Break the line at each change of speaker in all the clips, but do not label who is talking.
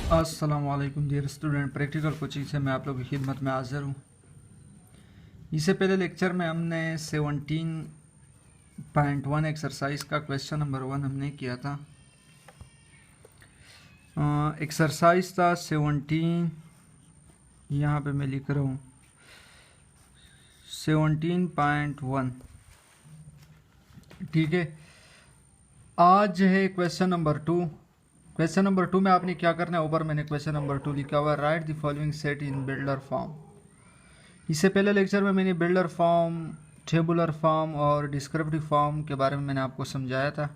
अस्सलाम वालेकुम dear student, practical coaching से मैं आप लोगों की खिदमत में हाज़िर हूँ। इससे पहले लेक्चर में हमने 17.1 एक्सरसाइज का क्वेश्चन नंबर 1 हमने किया था। एक्सरसाइज था 17, यहाँ पे मैं लिख रहा हूँ 17.1, ठीक है। आज है क्वेश्चन नंबर 2। क्वेश्चन नंबर 2 में आपने क्या करना है, ऊपर मैंने क्वेश्चन नंबर 2 लिखा हुआ है, right the following set in builder form. इससे पहले लेक्चर में मैंने बिल्डर फॉर्म, टेबुलर फॉर्म और डिस्क्रिप्टिव फॉर्म के बारे में मैंने आपको समझाया था।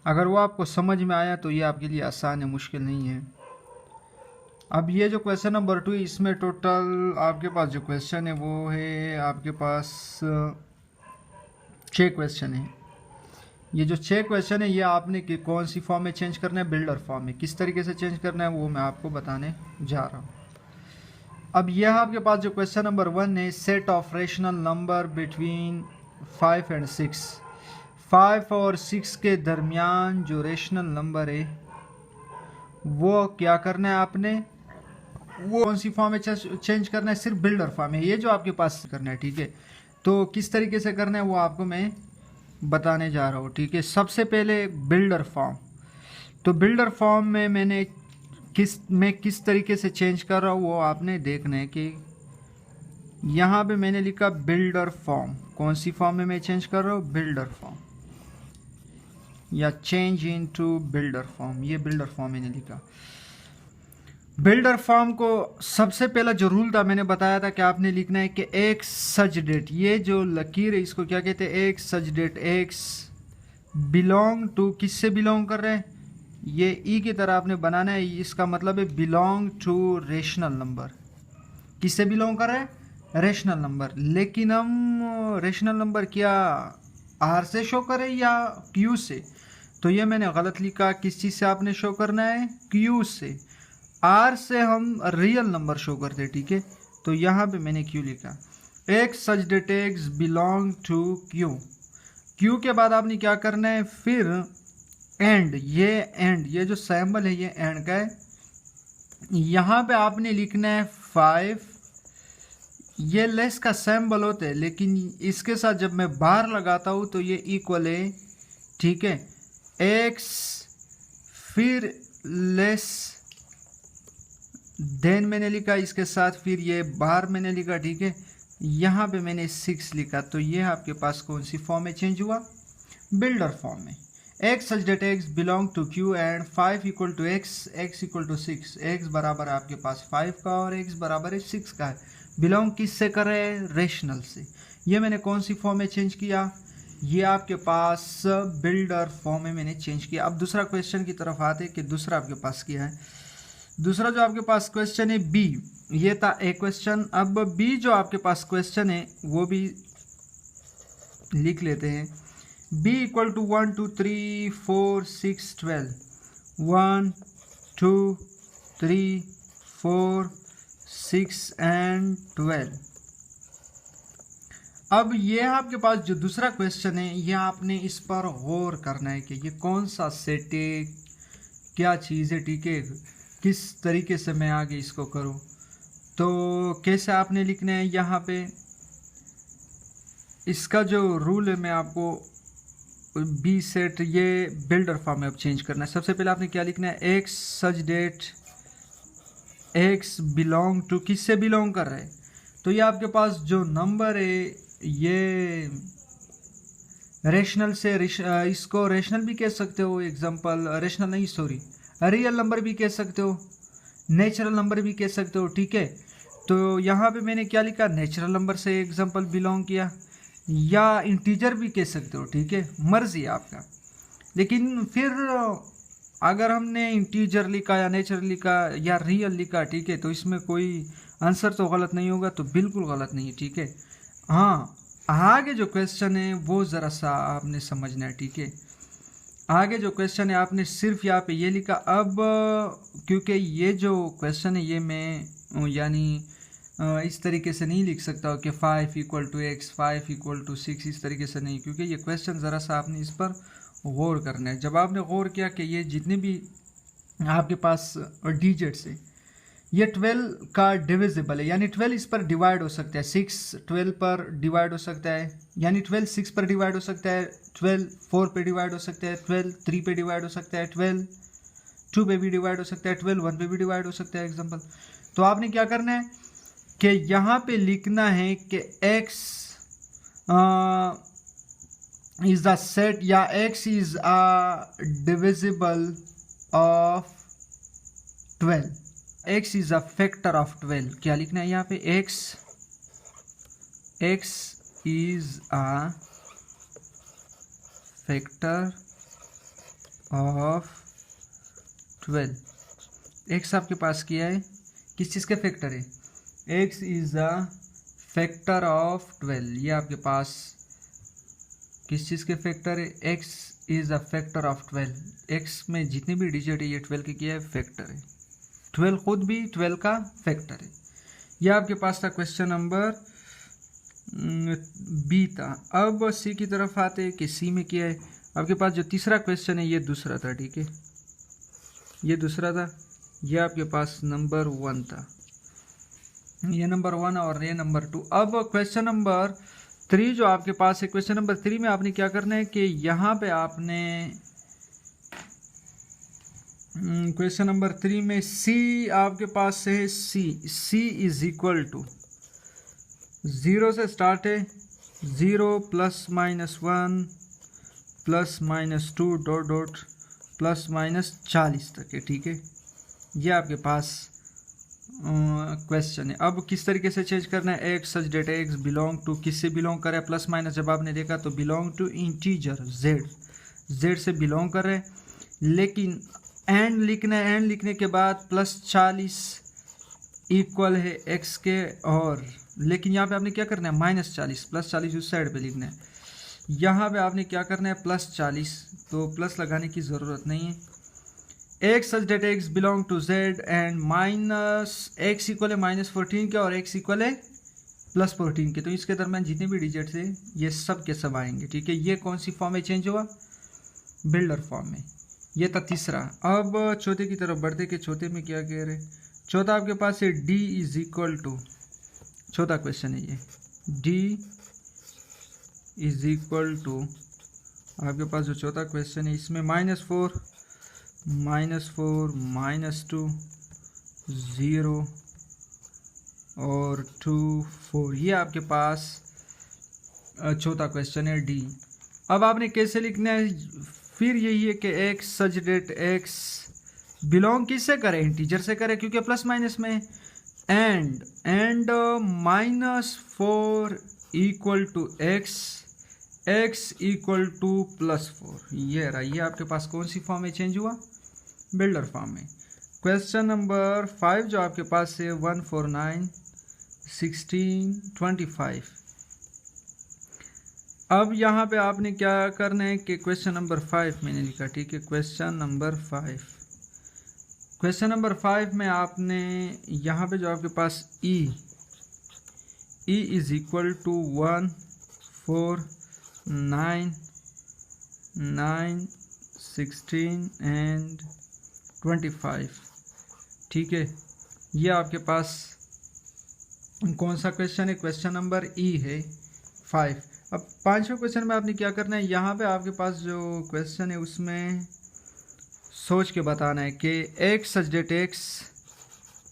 अगर वो आपको समझ में आया तो ये आपके लिए आसान है, मुश्किल नहीं है। अब ये जो क्वेश्चन नंबर 2 है, इसमें टोटल आपके पास जो क्वेश्चन है वो है आपके पास 6 क्वेश्चन है। ये जो 6 क्वेश्चन है ये आपने कौन सी फॉर्म में चेंज करना है, बिल्डर फॉर्म में। किस तरीके से चेंज करना है वो मैं आपको बताने जा रहा हूँ। अब यह आपके पास जो क्वेश्चन नंबर 1 है, set of rational number between 5 and 6। 5 और 6 के दरमियान जो रेशनल नंबर है वो क्या करना है आपने, वो कौन सी फॉर्म में चेंज करना है, सिर्फ बिल्डर फॉर्म है। ये जो आपके पास करना है, ठीक है। तो किस तरीके से करना है वो आपको मैं बताने जा रहा हूँ, ठीक है। सबसे पहले बिल्डर फॉर्म। तो बिल्डर फॉर्म में मैंने किस तरीके से चेंज कर रहा हूँ वो आपने देखना है कि यहाँ पे मैंने लिखा बिल्डर फॉर्म। कौन सी फॉर्म में मैं चेंज कर रहा हूँ, बिल्डर फॉर्म, या चेंज इनटू बिल्डर फॉर्म। ये बिल्डर फॉर्म मैंने लिखा। बिल्डर फॉर्म को सबसे पहला जो रूल था मैंने बताया था कि आपने लिखना है कि एक्स सच डेट, ये जो लकीर है इसको क्या कहते हैं, X such that. X belong to, किससे बिलोंग कर रहे हैं, ये ई की तरह आपने बनाना है। इसका मतलब है बिलोंग टू रेशनल नंबर। किससे बिलोंग कर रहे हैं, रेशनल नंबर। लेकिन हम रेशनल नंबर क्या आर से शो करें या क्यू से, तो ये मैंने गलत लिखा। किस चीज़ से आपने शो करना है, क्यू से। आर से हम रियल नंबर शो करते, ठीक है। तो यहाँ पे मैंने क्यू लिखा। X such that X belong to Q. Q के बाद आपने क्या करना है, फिर एंड। ये जो सैम्बल है ये एंड का है। यहाँ पे आपने लिखना है 5। ये लेस का सैम्बल होता है, लेकिन इसके साथ जब मैं बार लगाता हूँ तो ये इक्वल है, ठीक है। एक्स फिर लेस देन मैंने लिखा इसके साथ, फिर ये बार मैंने लिखा, ठीक है। यहाँ पे मैंने 6 लिखा। तो ये आपके पास कौन सी फॉर्म में चेंज हुआ, बिल्डर फॉर्म में। X such that X belong to Q and 5 equal to X, X equal to 6। X बराबर आपके पास 5 का और एक्स बराबर है 6 का है। बिलोंग किससे कर रहे हैं, रेशनल से। ये मैंने कौन सी फॉर्म में चेंज किया, ये आपके पास बिल्डर फॉर्म में मैंने चेंज किया। अब दूसरा क्वेश्चन की तरफ आते कि दूसरा आपके पास क्या है। दूसरा जो आपके पास क्वेश्चन है बी, ये था ए क्वेश्चन। अब बी जो आपके पास क्वेश्चन है वो भी लिख लेते हैं। B equal to 1 2 3 4 6 12। 1 2 3 4 6 एंड 12। अब ये आपके पास जो दूसरा क्वेश्चन है ये आपने इस पर गौर करना है कि ये कौन सा सेट है, क्या चीज़ है, ठीक है। किस तरीके से मैं आगे इसको करूं, तो कैसे आपने लिखना है। यहाँ पे इसका जो रूल है मैं आपको बी सेट, ये बिल्डर फॉर्म में अब चेंज करना है। सबसे पहले आपने क्या लिखना है, X such that X belong to, किससे बिलोंग कर रहे हैं, तो ये आपके पास जो नंबर है ये रेशनल से, इसको रेशनल भी कह सकते हो, एग्जांपल रेशनल नहीं सॉरी रियल नंबर भी कह सकते हो, नेचुरल नंबर भी कह सकते हो, ठीक है। तो यहाँ पे मैंने क्या लिखा, नेचुरल नंबर से एग्जांपल बिलोंग किया, या इंटीजर भी कह सकते हो, ठीक है, मर्जी आपका। लेकिन फिर अगर हमने इंटीजर लिखा या नेचुरल लिखा या रियल लिखा, ठीक है, तो इसमें कोई आंसर तो गलत नहीं होगा, तो बिल्कुल गलत नहीं है, ठीक है। हाँ, आगे जो क्वेश्चन है वो ज़रा सा आपने समझना है, ठीक है। आगे जो क्वेश्चन है आपने सिर्फ यहाँ पे ये लिखा। अब क्योंकि ये जो क्वेश्चन है ये मैं यानी इस तरीके से नहीं लिख सकता कि 5 equal to X 5 equal to 6, इस तरीके से नहीं, क्योंकि ये क्वेश्चन ज़रा सा आपने इस पर गौर करना है। जब आपने गौर किया कि ये जितने भी आपके पास डिजिट से। ये 12 का डिविजिबल है, यानी 12 इस पर डिवाइड हो सकता है, 6 12 पर डिवाइड हो सकता है, यानी 12 6 पर डिवाइड हो सकता है, 12 4 पे डिवाइड हो सकता है, 12 3 पे डिवाइड हो सकता है, 12 2 पे भी डिवाइड हो सकता है, 12 1 पे भी डिवाइड हो सकता है एग्जाम्पल। तो आपने क्या करना है कि यहाँ पे लिखना है कि x इज द सेट या x is a divisible of 12, x is a factor of 12। क्या लिखना है यहाँ पे, x is a factor of 12। x आपके पास किया है, किस चीज़ के फैक्टर है, x is a factor of 12। ये आपके पास किस चीज़ के फैक्टर है, x is a factor of 12। x में जितने भी डिजिट है ये 12 के किया है फैक्टर है, 12 खुद भी 12 का फैक्टर है। यह आपके पास था क्वेश्चन नंबर बी था। अब सी की तरफ आते हैं कि सी में क्या है। आपके पास जो तीसरा क्वेश्चन है ये दूसरा था, ठीक है, ये दूसरा था, ये आपके पास नंबर 1 था, ये नंबर 1 और ये नंबर 2। अब क्वेश्चन नंबर 3 जो आपके पास है, क्वेश्चन नंबर 3 में आपने क्या करना है कि यहाँ पे आपने क्वेश्चन नंबर 3 में सी आपके पास है, सी इज इक्वल टू 0 से स्टार्ट है, 0 +-1 +-2 डॉट डॉट +-40 तक है, ठीक है। ये आपके पास क्वेश्चन है। अब किस तरीके से चेंज करना है, X such that X belong to, किससे बिलोंग कर रहा है, प्लस माइनस जब आपने देखा तो बिलोंग टू इंटीजर जेड से बिलोंग कर रहे हैं, लेकिन एंड लिखना है, एंड लिखने के बाद +40 इक्वल है एक्स के, और लेकिन यहाँ पे आपने क्या करना है -40, +40 उस साइड पे लिखना है, यहाँ पे आपने क्या करना है +40, तो प्लस लगाने की ज़रूरत नहीं है। X such that X belong to Z and -x equal है -14 के और x इक्वल है +14 के, तो इसके दरम्यान जितने भी डिजिट्स है ये सब के सब आएंगे, ठीक है। ये कौन सी फॉर्म में चेंज हुआ, बिल्डर फॉर्म में। ये था तीसरा। अब चौथे की तरफ बढ़ते कि चौथे में क्या कह रहे, चौथा आपके पास है d इज इक्वल टू, चौथा क्वेश्चन है ये, d इज इक्वल टू, आपके पास जो चौथा क्वेश्चन है इसमें -4 -2 0 और 2 4, ये आपके पास चौथा क्वेश्चन है डी। अब आपने कैसे लिखना है, फिर यही है कि X such that X belong किससे करें, इंटीजर से करें क्योंकि प्लस माइनस में, and -4 equal to X equal to +4, ये रहा। ये आपके पास कौन सी फॉर्म में चेंज हुआ, बिल्डर फॉर्म में। क्वेश्चन नंबर 5 जो आपके पास है 1 4 9 16 25। अब यहाँ पे आपने क्या करना है कि क्वेश्चन नंबर 5 मैंने लिखा, ठीक है, क्वेश्चन नंबर 5 में आपने यहाँ पे जो आपके पास E is equal to 1 4 9 9 16 and 25, ठीक है। ये आपके पास कौन सा क्वेश्चन है, क्वेश्चन नंबर ई है 5। अब 5वें क्वेश्चन में आपने क्या करना है, यहाँ पे आपके पास जो क्वेश्चन है उसमें सोच के बताना है कि X such that X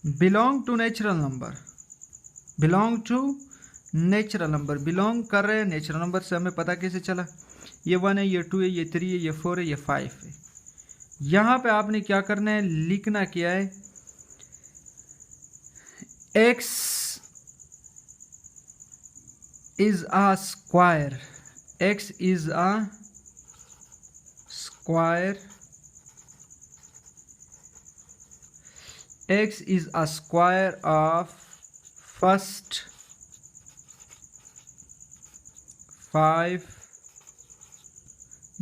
belong to natural number, belong to natural number, belong कर रहे हैं नेचुरल नंबर से, हमें पता कैसे चला, ये 1 है, ये 2 है, ये 3 है, ये 4 है, ये 5 है। यहाँ पे आपने क्या करना है, लिखना क्या है, x is a square, x is a square, x is a square of first 5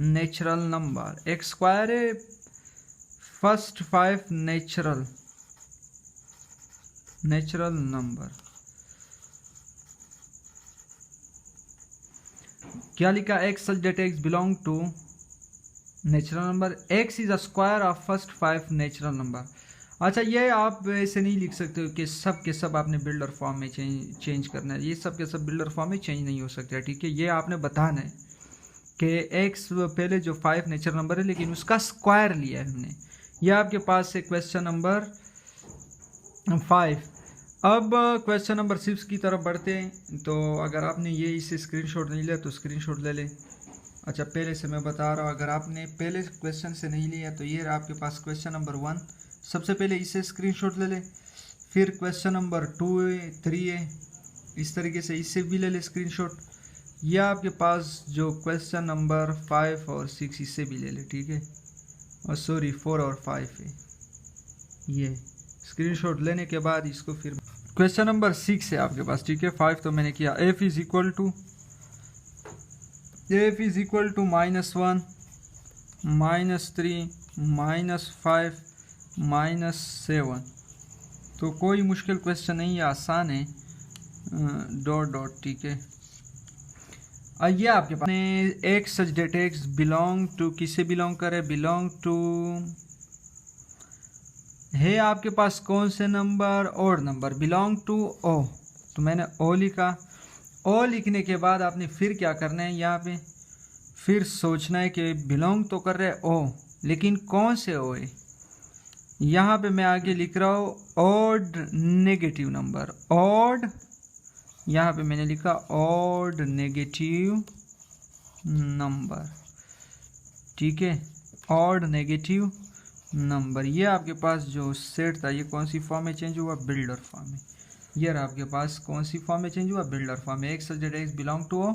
natural number, x square है फर्स्ट 5 नेचुरल नंबर। क्या लिखा, X such that X belong to natural number, x is a square of first 5 natural number. अच्छा, ये आप ऐसे नहीं लिख सकते हो कि सब के सब आपने बिल्डर फॉर्म में चेंज करना है, ये सब के सब बिल्डर फॉर्म में चेंज नहीं हो सकते, ठीक है। ये आपने बताना है कि x पहले जो 5 नेचुरल नंबर है लेकिन उसका स्क्वायर लिया है हमने। ये आपके पास है क्वेश्चन नंबर 5। अब क्वेश्चन नंबर 6 की तरफ बढ़ते हैं। तो अगर आपने ये इसे स्क्रीनशॉट नहीं लिया तो स्क्रीनशॉट ले लें। अच्छा, पहले से मैं बता रहा हूँ, अगर आपने पहले क्वेश्चन से नहीं लिया तो ये आपके पास क्वेश्चन नंबर 1, सबसे पहले इसे स्क्रीनशॉट ले लें। फिर क्वेश्चन नंबर 2 है, 3 है, इस तरीके से इसे भी ले लें स्क्रीनशॉट। यह आपके पास जो क्वेश्चन नंबर 5 और 6 इसे भी ले लें, ठीक है। और सॉरी 4 और 5 है। ये स्क्रीनशॉट लेने के बाद इसको फिर क्वेश्चन नंबर 6 है आपके पास, ठीक है। 5 तो मैंने किया। f is equal to -1 -3 -5 -7। तो कोई मुश्किल क्वेश्चन नहीं है, आसान है। डॉट डॉट, ठीक है। ये आपके पास X such that X belong to, किसे बिलोंग करे, बिलोंग टू है आपके पास कौन से number, odd number, belong to O. तो मैंने ओ लिखा। ओ लिखने के बाद आपने फिर क्या करना है, यहाँ पे फिर सोचना है कि बिलोंग तो कर रहे ओ, लेकिन कौन से ओ है। यहाँ पे मैं आगे लिख रहा हूँ ओड नेगेटिव नंबर, ओड, यहाँ पे मैंने लिखा ओड नेगेटिव नंबर, ठीक है, ओड नेगेटिव नंबर। ये आपके पास जो सेट था ये कौन सी फॉर्म में चेंज हुआ, बिल्डर फॉर्म में। ये आपके पास कौन सी फॉर्म में चेंज हुआ, बिल्डर फॉर्म में। X such x belong to ओ,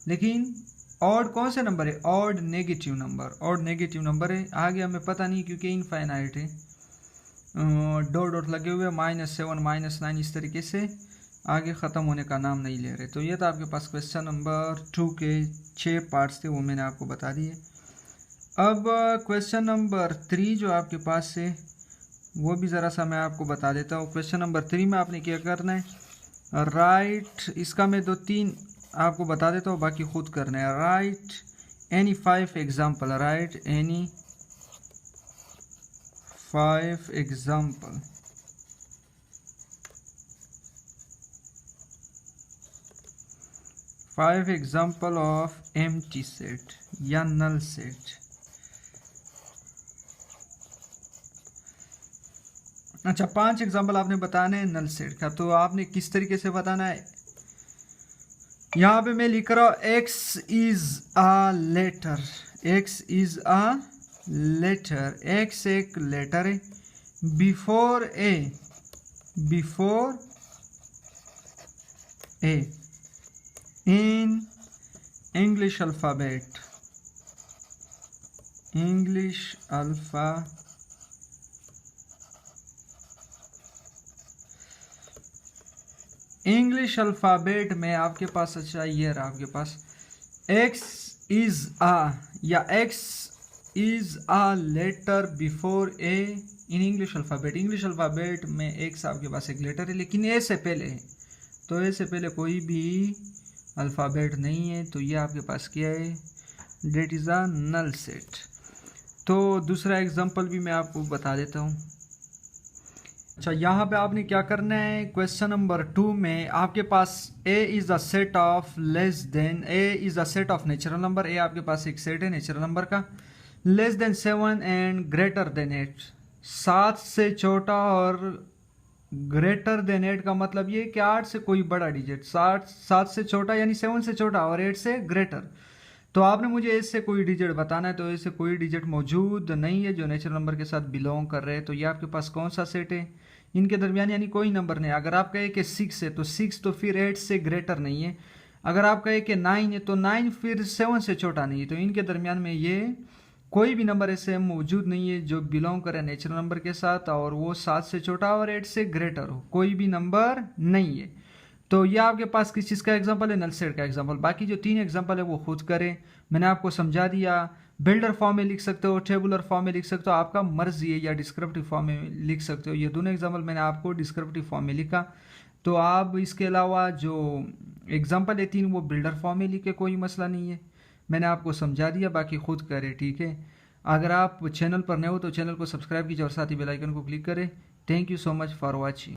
लेकिन ऑड कौन से नंबर है, odd negative number, odd negative number है। आगे हमें पता नहीं क्योंकि इनफाइनाइट है। डॉट डॉट लगे हुए, -7 -9 इस तरीके से आगे ख़त्म होने का नाम नहीं ले रहे। तो ये था आपके पास क्वेश्चन नंबर 2 के 6 पार्ट्स थे, वो मैंने आपको बता दिए। अब क्वेश्चन नंबर 3 जो आपके पास है वो भी ज़रा सा मैं आपको बता देता हूँ। क्वेश्चन नंबर 3 में आपने क्या करना है, राइट, इसका मैं 2-3 आपको बता देता हूँ, बाकी खुद करना है। Right any 5 example, right any 5 example. Five example of empty set या नल सेट। अच्छा, 5 एग्जाम्पल आपने बताने हैं नल सेट का। तो आपने किस तरीके से बताना है, यहाँ पे मैं लिख रहा हूँ X is a letter, X is a letter, X एक लेटर है, before A, before A in English alphabet, English alphabet, English alphabet में आपके पास, अच्छा ये रहा आपके पास x इज a या x is a letter before a in English alphabet. English alphabet में x आपके पास एक लेटर है लेकिन a से पहले है, तो a से पहले कोई भी अल्फ़ाबेट नहीं है। तो ये आपके पास क्या है, that is a null set. तो दूसरा एग्जांपल भी मैं आपको बता देता हूँ। अच्छा, यहाँ पे आपने क्या करना है, क्वेश्चन नंबर 2 में आपके पास a is a set of less than, a is a set of natural number, a आपके पास एक सेट है नेचुरल नंबर का, less than 7 and greater than 8, 7 से छोटा और ग्रेटर देन 8 का मतलब ये कि 8 से कोई बड़ा डिजिट, 7 से छोटा यानी 7 से छोटा और 8 से ग्रेटर। तो आपने मुझे इससे कोई डिजिट बताना है, तो इससे कोई डिजिट मौजूद नहीं है जो नेचुरल नंबर के साथ बिलोंग कर रहे हैं। तो ये आपके पास कौन सा सेट है, इनके दरमियान यानी कोई नंबर नहीं। अगर आप कहें कि 6 है तो 6 तो फिर 8 से ग्रेटर नहीं है। अगर आप कहें कि 9 है तो 9 फिर 7 से छोटा नहीं है। तो इनके दरमियान में ये कोई भी नंबर ऐसे मौजूद नहीं है जो बिलोंग करे नेचुरल नंबर के साथ और वो 7 से छोटा और 8 से ग्रेटर हो, कोई भी नंबर नहीं है। तो ये आपके पास किस चीज़ का एग्जांपल है, नल सेट का एग्जांपल। बाकी जो 3 एग्जांपल है वो खुद करें, मैंने आपको समझा दिया। बिल्डर फॉर्म में लिख सकते हो, टेबुलर फॉर्म में लिख सकते हो, आपका मर्जी है, या डिस्क्रिप्टिव फॉर्म में लिख सकते हो। ये दोनों एग्जांपल मैंने आपको डिस्क्रिप्टिव फॉर्म में लिखा। तो आप इसके अलावा जो एग्जांपल है 3 वो बिल्डर फॉर्म में लिखे, कोई मसला नहीं है, मैंने आपको समझा दिया, बाकी खुद करें, ठीक है। अगर आप चैनल पर नए हो तो चैनल को सब्सक्राइब कीजिए और साथ ही बेल आइकन को क्लिक करें। Thank you so much for watching.